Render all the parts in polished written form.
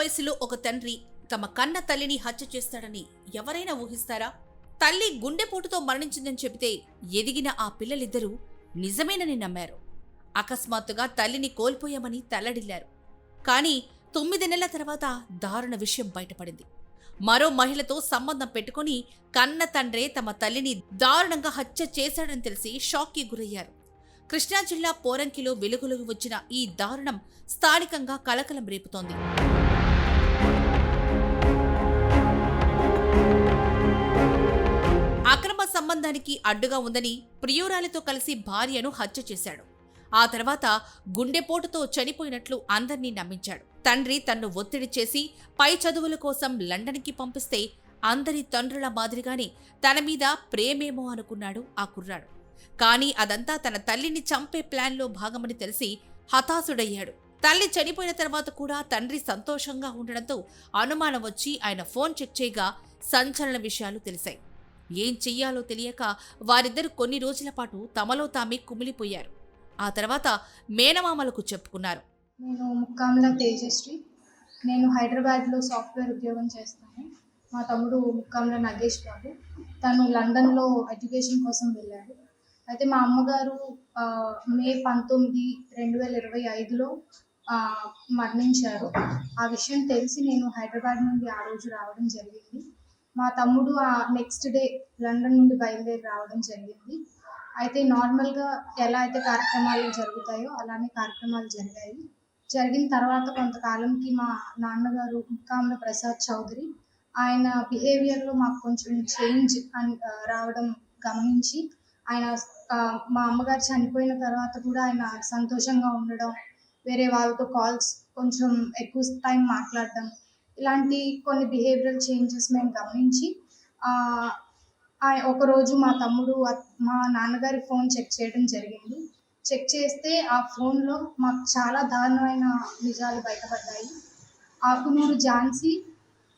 వయసులో ఒక తండ్రి తమ కన్న తల్లిని హత్య చేస్తాడని ఎవరైనా ఊహిస్తారా? తల్లి గుండెపోటుతో మరణించిందని చెబితే ఎదిగిన ఆ పిల్లలిద్దరూ నిజమేనని నమ్మారు. అకస్మాత్తుగా తల్లిని కోల్పోయామని తల్లడిల్లారు. కానీ 9 నెలల తర్వాత దారుణ విషయం బయటపడింది. మరో మహిళతో సంబంధం పెట్టుకుని కన్న తండ్రే తమ తల్లిని దారుణంగా హత్య చేశాడని తెలిసి షాక్కి గురయ్యారు. కృష్ణా జిల్లా పోరంకిలో వెలుగులోకి వచ్చిన ఈ దారుణం స్థానికంగా కలకలం రేపుతోంది. అక్రమ సంబంధానికి అడ్డుగా ఉందని ప్రియురాలితో కలిసి భార్యను హత్య చేశాడు. ఆ తర్వాత గుండెపోటుతో చనిపోయినట్లు అందర్నీ నమ్మించాడు. తండ్రి తన్ను ఒత్తిడి చేసి పై చదువుల కోసం లండన్కి పంపిస్తే అందరి తండ్రుల మాదిరిగానే తన మీద ప్రేమేమో అనుకున్నాడు ఆ కుర్రాడు. కానీ అదంతా తన తల్లిని చంపే ప్లాన్లో భాగమని తెలిసి హతాశుడయ్యాడు. తల్లి చనిపోయిన తర్వాత కూడా తండ్రి సంతోషంగా ఉండడంతో అనుమానం వచ్చి ఆయన ఫోన్ చెక్ చేయగా సంచలన విషయాలు తెలిసాయి. ఏం చెయ్యాలో తెలియక వారిద్దరు కొన్ని రోజుల పాటు తమలో తామే కుమిలిపోయారు. ఆ తర్వాత మేనమామలకు చెప్పుకున్నారు. నేను ముక్కాంల తేజశ్రీ. నేను హైదరాబాద్లో సాఫ్ట్వేర్ ఉద్యోగం చేస్తాను. మా తమ్ముడు ముక్కాంల నగేష్ బాబు. తను లండన్లో ఎడ్యుకేషన్ కోసం వెళ్ళాడు. అయితే మా అమ్మగారు మే 19, 2025లో మరణించారు. ఆ విషయం తెలిసి నేను హైదరాబాద్ నుండి ఆ రోజు రావడం జరిగింది. మా తమ్ముడు నెక్స్ట్ డే లండన్ నుండి బయలుదేరి రావడం జరిగింది. అయితే నార్మల్గా ఎలా అయితే కార్యక్రమాలు జరుగుతాయో అలానే కార్యక్రమాలు జరిగాయి. జరిగిన తర్వాత కొంతకాలంకి మా నాన్నగారు ముక్కాంల ప్రసాద్ చౌదరి ఆయన బిహేవియర్లో మాకు కొంచెం చేంజ్ రావడం గమనించి ఆయన మా అమ్మగారు చనిపోయిన తర్వాత కూడా ఆయన సంతోషంగా ఉండడం, వేరే వాళ్ళతో కాల్స్ కొంచెం ఎక్కువ టైం మాట్లాడడం, ఇలాంటి కొన్ని బిహేవియరల్ చేంజెస్ మేము గమనించి ఒకరోజు మా తమ్ముడు మా నాన్నగారి ఫోన్ చెక్ చేయడం జరిగింది. చెక్ చేస్తే ఆ ఫోన్లో మాకు చాలా దారుణమైన నిజాలు బయటపడ్డాయి. ఆకునూరు ఝాన్సీ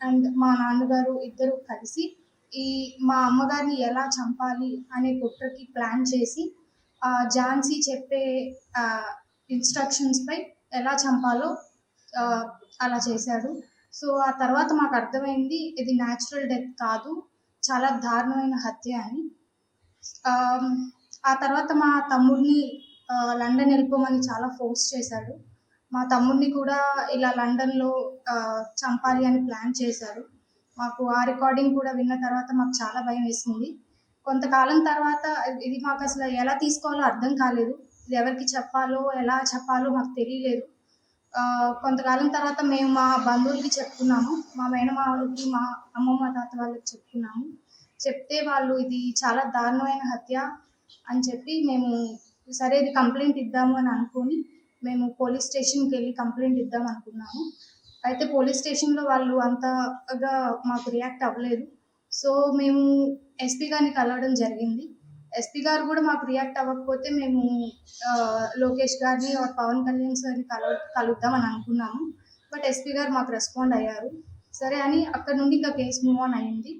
అండ్ మా నాన్నగారు ఇద్దరు కలిసి మా అమ్మగారిని ఎలా చంపాలి అనే కుట్రకి ప్లాన్ చేసి ఝాన్సీ చెప్పే ఇన్స్ట్రక్షన్స్పై ఎలా చంపాలో అలా చేశాడు. సో ఆ తర్వాత మాకు అర్థమైంది ఇది న్యాచురల్ డెత్ కాదు, చాలా దారుణమైన హత్య అని. ఆ తర్వాత మా తమ్ముడిని లండన్ వెళ్ళిపోమని చాలా ఫోర్స్ చేశాడు. మా తమ్ముడిని కూడా ఇలా లండన్లో చంపాలి అని ప్లాన్ చేశాడు. మాకు ఆ రికార్డింగ్ కూడా విన్న తర్వాత మాకు చాలా భయం వేసింది. కొంతకాలం తర్వాత ఇది మాకు అసలు ఎలా తీసుకోవాలో అర్థం కాలేదు. ఇది ఎవరికి చెప్పాలో ఎలా చెప్పాలో మాకు తెలియలేదు. కొంతకాలం తర్వాత మేము మా బంధువులకి చెప్పుకున్నాము, మా మేనమామలకి, మా అమ్మమ్మ తాత వాళ్ళకి చెప్పుకున్నాము. చెప్తే వాళ్ళు ఇది చాలా దారుణమైన హత్య అని చెప్పి మేము సరే ఇది కంప్లైంట్ ఇద్దాము అని అనుకొని మేము పోలీస్ స్టేషన్కి వెళ్ళి కంప్లైంట్ ఇద్దాం అనుకున్నాము. అయితే పోలీస్ స్టేషన్లో వాళ్ళు అంతగా మాకు రియాక్ట్ అవ్వలేదు. సో మేము ఎస్పీ గారిని కలవడం జరిగింది. ఎస్పీ గారు కూడా మాకు రియాక్ట్ అవ్వకపోతే మేము లోకేష్ గారిని పవన్ కళ్యాణ్ సార్ని కలుద్దామని అనుకున్నాము. బట్ ఎస్పీ గారు మాకు రెస్పాండ్ అయ్యారు. సరే అని అక్కడ నుండి ఇంకా కేసు మూవ్ ఆన్ అయ్యింది.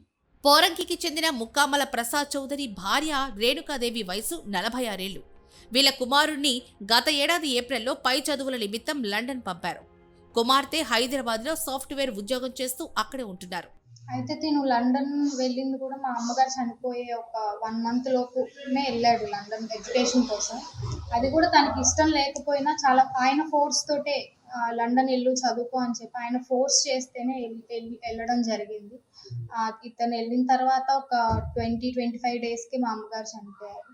పోరంకికి చెందిన ముక్కామల ప్రసాద్ చౌదరి భార్య రేణుకాదేవి వయసు 46 ఏళ్లు. వీళ్ళ కుమారుణ్ణి గత ఏడాది ఏప్రిల్లో పై చదువుల నిమిత్తం లండన్ పంపారు. కుమార్తె హైదరాబాద్లో సాఫ్ట్వేర్ ఉద్యోగం చేస్తూ అక్కడే ఉంటున్నారు. అయితే తిను లండన్ వెళ్ళింది కూడా మా అమ్మగారు చనిపోయే ఒక 1 month లోపునే వెళ్ళాడు లండన్ ఎడ్యుకేషన్ కోసం. అది కూడా తనకి ఇష్టం లేకపోయినా చాలా ఆయన ఫోర్స్ తోటే లండన్ వెళ్ళు చదువుకో అని చెప్పి ఆయన ఫోర్స్ చేస్తేనే వెళ్ళడం జరిగింది. ఇతను వెళ్ళిన తర్వాత ఒక 20-25 daysకి మా అమ్మగారు చనిపోయారు.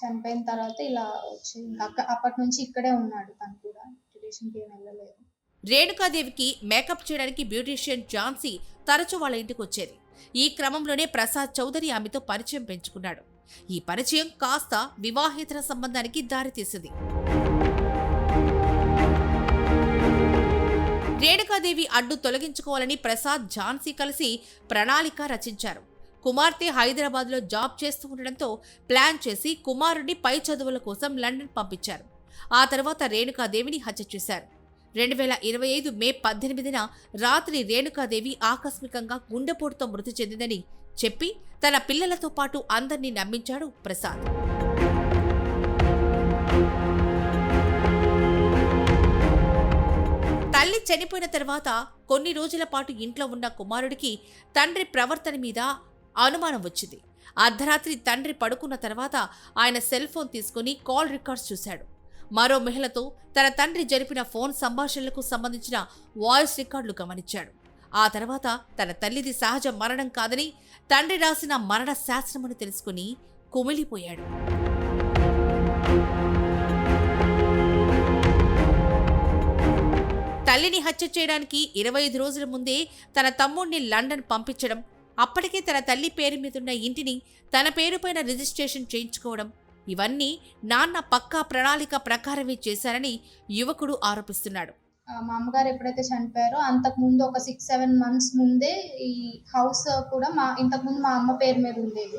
చనిపోయిన తర్వాత ఇలా వచ్చి అప్పటి నుంచి ఇక్కడే ఉన్నాడు. తను కూడా ఎడ్యుకేషన్కి ఏం వెళ్ళలేదు. రేణుకాదేవికి మేకప్ చేయడానికి బ్యూటీషియన్ ఝాన్సీ తరచూ వాళ్ళ ఇంటికి వచ్చేది. ఈ క్రమంలోనే ప్రసాద్ చౌదరి ఆమెతో పరిచయం పెంచుకున్నాడు. ఈ పరిచయం కాస్త వివాహేతర సంబంధానికి దారితీసింది. రేణుకాదేవి అడ్డు తొలగించుకోవాలని ప్రసాద్ ఝాన్సీ కలిసి ప్రణాళిక రచించారు. కుమార్తె హైదరాబాద్లో జాబ్ చేస్తూ ఉండడంతో ప్లాన్ చేసి కుమారుడిని పై చదువుల కోసం లండన్ పంపించారు. ఆ తర్వాత రేణుకాదేవిని హత్య చేశారు. 2025 మే 18న రాత్రి రేణుకాదేవి ఆకస్మికంగా గుండెపోటుతో మృతి చెందిందని చెప్పి తన పిల్లలతో పాటు అందర్నీ నమ్మించాడు ప్రసాద్. తల్లి చనిపోయిన తర్వాత కొన్ని రోజుల పాటు ఇంట్లో ఉన్న కుమారుడికి తండ్రి ప్రవర్తన మీద అనుమానం వచ్చింది. అర్ధరాత్రి తండ్రి పడుకున్న తర్వాత ఆయన సెల్ ఫోన్ తీసుకుని కాల్ రికార్డ్స్ చూశాడు. మరో మహిళతో తన తండ్రి జరిపిన ఫోన్ సంభాషణలకు సంబంధించిన వాయిస్ రికార్డులు గమనించాడు. ఆ తర్వాత తన తల్లిది సహజ మరణం కాదని తండ్రి రాసిన మరణ శాస్త్రమును తెలుసుకుని కుమిలిపోయాడు. తల్లిని హత్య చేయడానికి 25 రోజుల ముందే తన తమ్ముడిని లండన్ పంపించడం, అప్పటికే తన తల్లి పేరు మీదున్న ఇంటిని తన పేరుపైన రిజిస్ట్రేషన్ చేయించుకోవడం, ఇవన్నీ నాన్న పక్కా ప్రణాళిక ప్రకారమే చేశారని యువకుడు ఆరోపిస్తున్నాడు. మా అమ్మగారు ఎప్పుడైతే చనిపోయారో అంతకుముందు ఒక 6-7 months ముందే ఈ హౌస్ కూడా ఇంతకుముందు మా అమ్మ పేరు మీద ఉండేది.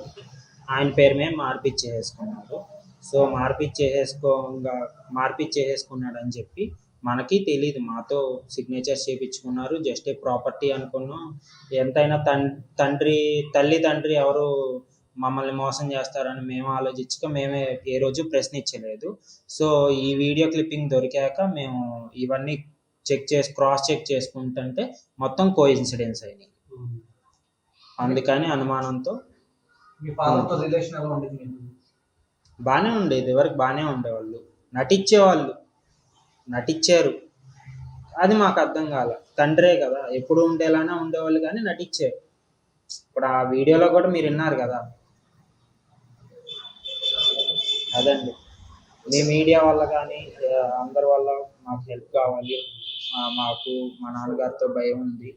ఆయన పేరు మీద మార్పిచ్చేసుకున్నాడు. సో మార్పిచ్చేసుకున్నాడు అని చెప్పి మనకి తెలీదు. మాతో సిగ్నేచర్స్ చేయించుకున్నారు. జస్ట్ ప్రాపర్టీ అనుకున్నాం. ఎంతైనా తల్లి ఎవరు మమ్మల్ని మోసం చేస్తారని మేము ఆలోచించక మేమే ఏ రోజు ప్రశ్నించలేదు. సో ఈ వీడియో క్లిప్పింగ్ దొరికాక మేము ఇవన్నీ క్రాస్ చెక్ చేసుకుంటుంటే మొత్తం కోఇన్సిడెన్స్ అయినాయి. అందుకని అనుమానంతో బాగానే ఉండేది. ఎవరికి బాగానే ఉండేవాళ్ళు, నటించారు. అది మాకు అర్థం కాల. తండ్రే కదా, ఎప్పుడు ఉండేలానే ఉండేవాళ్ళు కానీ నటించారు. ఇప్పుడు ఆ వీడియోలో కూడా మీరు విన్నారు కదా. అదండి, మీ మీడియా వల్ల కానీ అందరి వల్ల మాకు హెల్ప్ కావాలి. మాకు మా నాన్నగారితో భయం ఉంది.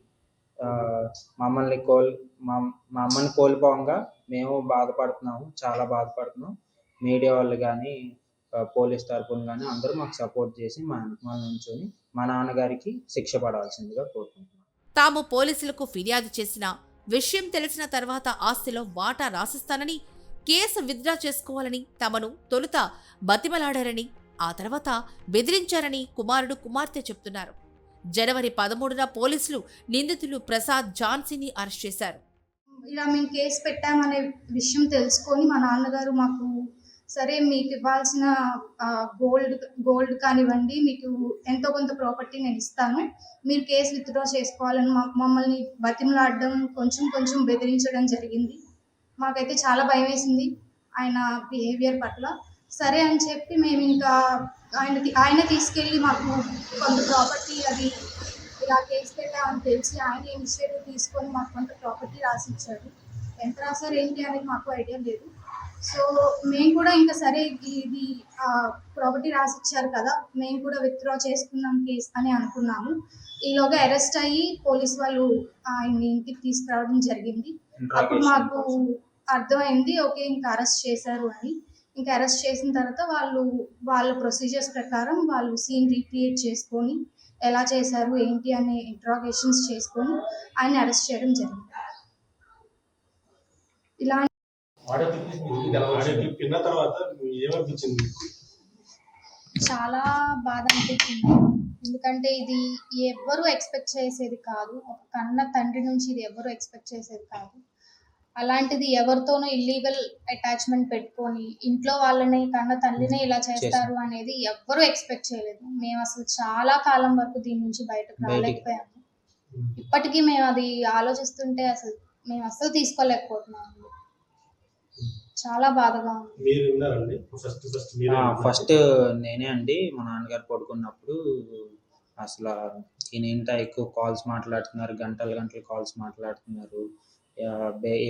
మా అమ్మని కోల్పోగా మేము బాధపడుతున్నాము, చాలా బాధపడుతున్నాం. మీడియా వాళ్ళు కానీ పోలీస్ తరపున కానీ అందరూ మాకు సపోర్ట్ చేసి మా వెనకాల నుంచొని మా నాన్నగారికి శిక్ష పడాల్సిందిగా కోరుకుంటున్నాం. తాము పోలీసులకు ఫిర్యాదు చేసిన విషయం తెలిసిన తర్వాత ఆస్తిలో వాటా రాసిస్తానని, కేసు విత్డ్రా చేసుకోవాలని తమను తొలుత బతిమలాడారని, ఆ తర్వాత బెదిరించారని కుమారుడు కుమార్తె చెప్తున్నారు. జనవరి 13న పోలీసులు నిందితులు ప్రసాద్, ఝాన్సీని అరెస్ట్ చేశారు. ఇలా మేము కేసు పెట్టామనే విషయం తెలుసుకొని మా నాన్నగారు మాకు సరే మీకు ఇవ్వాల్సిన గోల్డ్ కానివ్వండి, మీకు ఎంతో కొంత ప్రాపర్టీ నేను ఇస్తాను, మీరు కేసు విత్డ్రా చేసుకోవాలని మమ్మల్ని బతిమలాడడం, కొంచెం బెదిరించడం జరిగింది. మాకైతే చాలా భయం వేసింది ఆయన బిహేవియర్ పట్ల. సరే అని చెప్పి మేము ఇంకా ఆయన తీసుకెళ్ళి మాకు కొంత ప్రాపర్టీ అది ఇలా కేసు పెట్టామని తెలిసి ఆయన ఇనిషియేటివ్ తీసుకొని మాకు కొంత ప్రాపర్టీ రాసిచ్చారు. ఎంత రాశారు ఏంటి అనేది మాకు ఐడియా లేదు. సో మేము కూడా ఇంకా సరే ఇది ప్రాపర్టీ రాసిచ్చారు కదా, మేము కూడా విత్డ్రా చేసుకుందాం కేసు అని అనుకున్నాము. ఈలోగా అరెస్ట్ అయ్యి పోలీస్ వాళ్ళు ఆయన్ని ఇంటికి తీసుకురావడం జరిగింది. అప్పుడు మాకు అర్థమైంది, ఓకే ఇంకా అరెస్ట్ చేశారు అని. ఇంకా అరెస్ట్ చేసిన తర్వాత వాళ్ళ ప్రొసీజర్స్ ప్రకారం వాళ్ళు సీన్ రీక్రియేట్ చేసుకొని ఎలా చేశారు ఏంటి అనే ఇంట్రాగేషన్స్ చేసుకొని ఆయన అరెస్ట్ చేయడం జరిగింది. ఇలా చాలా బాధ అనిపించింది. ఎందుకంటే ఇది ఎవ్వరూ ఎక్స్పెక్ట్ చేసేది కాదు. ఒక కన్న తండ్రి నుంచి ఇది ఎవరు ఎక్స్పెక్ట్ చేసేది కాదు. అలాంటిది ఎవరితోనూ ఇల్లీగల్ అటాచ్మెంట్ పెట్టుకొని ఇంట్లో వాళ్ళని, కన్న తల్లినే ఇలా చేస్తారు అనేది ఎవ్వరూ ఎక్స్పెక్ట్ చేయలేదు. మేము అసలు చాలా కాలం వరకు దీని నుంచి బయటకు రాలేకపోయాము. ఇప్పటికీ మేము అది ఆలోచిస్తుంటే మేము అసలు తీసుకోలేకపోతున్నాము. చాలా బాధగా ఉంది. ఫస్ట్ నేనే అండి. మా నాన్నగారు పడుకున్నప్పుడు అసలు ఈయన ఎక్కువ కాల్స్ మాట్లాడుతున్నారు, గంటలు కాల్స్ మాట్లాడుతున్నారు.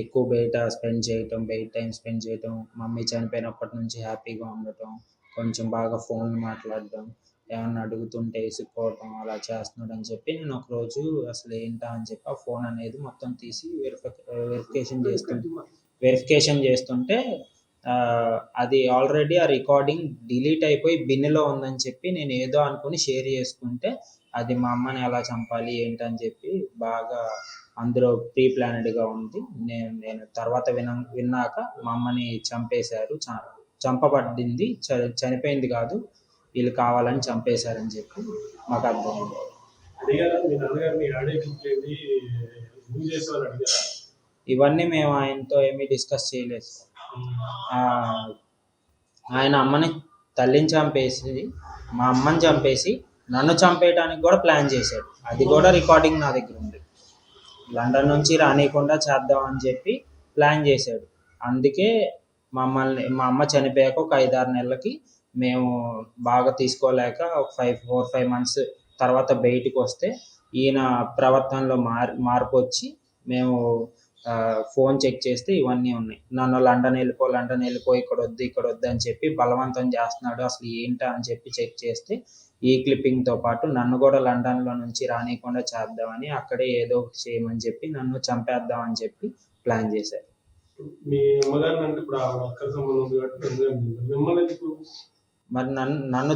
ఎక్కువ బయట టైం స్పెండ్ చేయటం, మమ్మీ చనిపోయినప్పటి నుంచి హ్యాపీగా ఉండటం, కొంచెం బాగా ఫోన్ మాట్లాడటం, ఏమన్నా అడుగుతుంటే ఇసుక్కోవటం అలా చేస్తున్నాడు అని చెప్పి నేను ఒకరోజు అసలు ఏంటా అని చెప్పి ఆ ఫోన్ అనేది మొత్తం తీసి వెరిఫికేషన్ చేస్తుంటే అది ఆల్రెడీ ఆ రికార్డింగ్ డిలీట్ అయిపోయి బిన్లో ఉందని చెప్పి నేను ఏదో అనుకుని షేర్ చేసుకుంటే అది మా అమ్మని ఎలా చంపాలి ఏంటని చెప్పి బాగా అందులో ప్రీ ప్లానెడ్గా ఉంది. నేను తర్వాత విన్నాక మా అమ్మని చంపేశారు, చంపబడింది, చనిపోయింది కాదు, వీళ్ళు కావాలని చంపేశారని చెప్పి మాకు అర్థమైంది. ఇవన్నీ మేము ఆయనతో ఏమీ డిస్కస్ చేయలేదు. ఆయన తల్లిని చంపేసి మా అమ్మని చంపేసి నన్ను చంపేయడానికి కూడా ప్లాన్ చేశాడు. అది కూడా రికార్డింగ్ నా దగ్గర ఉంది. లండన్ నుంచి రానియకుండా చేద్దాం అని చెప్పి ప్లాన్ చేశాడు. అందుకే మా అమ్మ చనిపోయాక ఒక 5-6 నెలలకి మేము బాగా తీసుకోలేక ఒక 4-5 మంత్స్ తర్వాత బయటికి వస్తే ఈయన ప్రవర్తనలో మార్పు వచ్చి మేము ఫోన్ చెక్ చేస్తే ఇవన్నీ ఉన్నాయి. నన్ను లండన్ వెళ్ళిపో ఇక్కడ వద్దు అని చెప్పి బలవంతం చేస్తున్నాడు. అసలు ఏంటా అని చెప్పి చెక్ చేస్తే ఈ క్లిప్పింగ్తో పాటు నన్ను కూడా లండన్లో నుంచి రానియకుండా చేద్దామని, అక్కడే ఏదో ఒకటి చేయమని చెప్పి నన్ను చంపేద్దామని చెప్పి ప్లాన్ చేశారు. మీ అమ్మగారిని అంటే ఇప్పుడు అక్కడ సంబంధం ఉంది కాబట్టి మిమ్మల్ని ఎందుకు? మరి నన్ను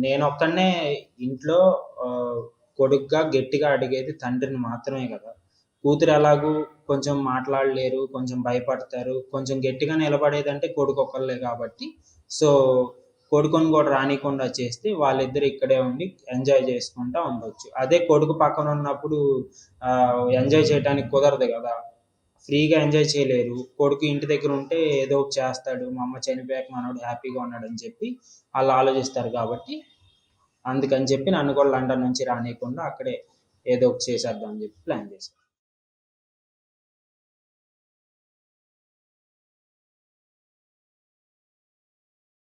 నేను ఒక్కనే ఇంట్లో కొడుకుగా గట్టిగా అడిగేది తండ్రిని మాత్రమే కదా. కూతురు ఎలాగూ కొంచెం మాట్లాడలేరు, కొంచెం భయపడతారు, కొంచెం గట్టిగా నిలబడేదంటే కొడుకు ఒక్కళ్ళే కాబట్టి, సో కొడుకుని కూడా రానికుండా చేస్తే వాళ్ళిద్దరు ఇక్కడే ఉండి ఎంజాయ్ చేసుకుంటా ఉండొచ్చు. అదే కొడుకు పక్కన ఉన్నప్పుడు ఎంజాయ్ చేయడానికి కుదరదు కదా, ఫ్రీగా ఎంజాయ్ చేయలేరు. కొడుకు ఇంటి దగ్గర ఉంటే ఏదో ఒకటి చేస్తాడు, మా అమ్మ చనిపోయాక మనోడు హ్యాపీగా ఉన్నాడని చెప్పి వాళ్ళు ఆలోచిస్తారు. కాబట్టి అందుకని చెప్పి నన్ను కూడా లండన్ నుంచి రానియకుండా అక్కడే ఏదో ఒకటి చేసేద్దాం అని చెప్పి ప్లాన్ చేశాను.